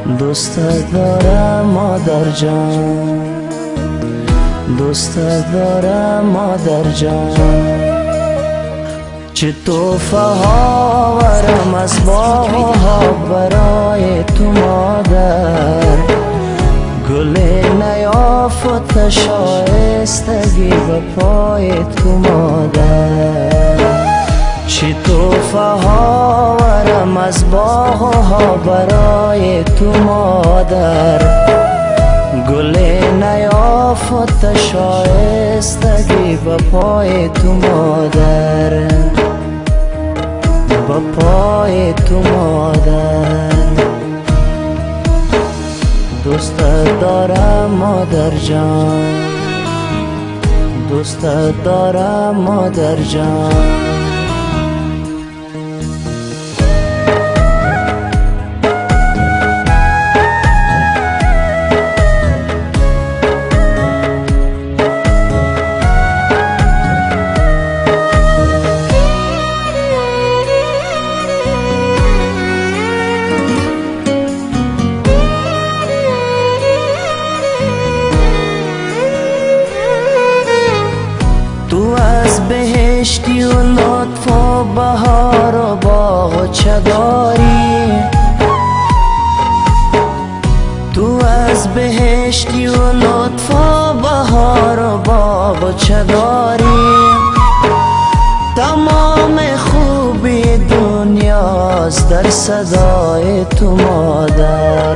دوست دارم مادر جان، دوست دارم مادر جان. چه تحفه ها آورم از باغ‌ها برای تو مادر، گل نیافت شایستگی به پای تو مادر. چه تحفه ها آورم از باغ‌ها برای تو مادر، گل نیافت شایستگی به پای تو مادر، به پای تو مادر. دوست دارم مادر جان، دوست دارم مادر جان. تو از بهشتی و لطف و بهار و باغچه داری، تو از بهشتی و لطف و بهار و باغچه داری. تمام خوبی دنیاست در صدای تو مادر،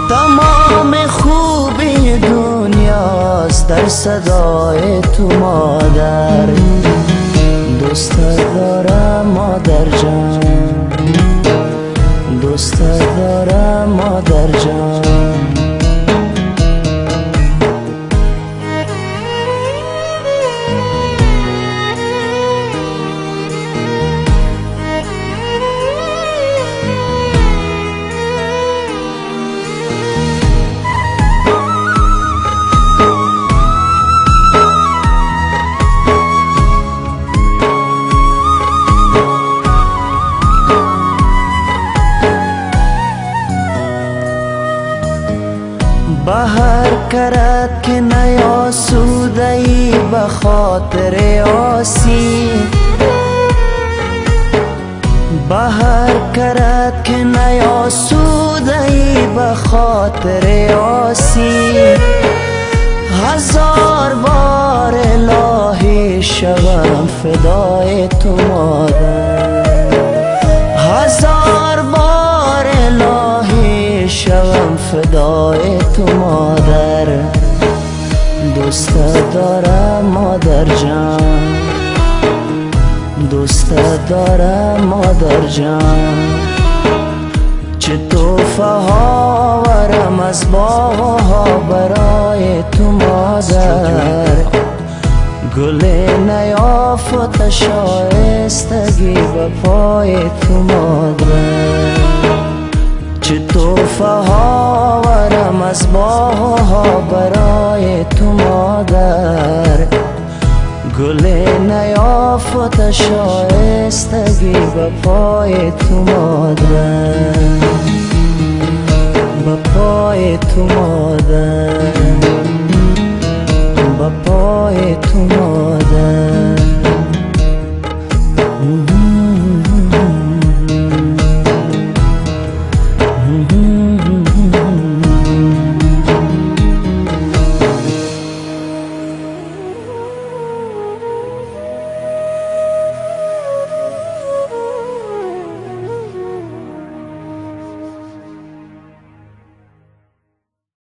تمام خوبی دنیاست در صدای تو مادر. دوست دارم مادر جان، دوست دارم مادر جان. بهر کرد که نیاسوده ای به خاطر آسی، بهر کرد که نیاسوده ای به خاطر آسی. هزار بار الهی شوم فدای تو مادر، هزار بار الهی شوم فدای تو مادر. دوست دارم مادر جان، دوست دارم مادر جان. چه تحفه ها آورم از باغ‌ها برای تو مادر، گل نیافت شایستگی به پای تو مادر. چه تحفه ها آورم از باغ‌ها برای تو مادر، گل نیافت شایستگی به پای تو مادر، به پای تو مادر، به پای تو مادر.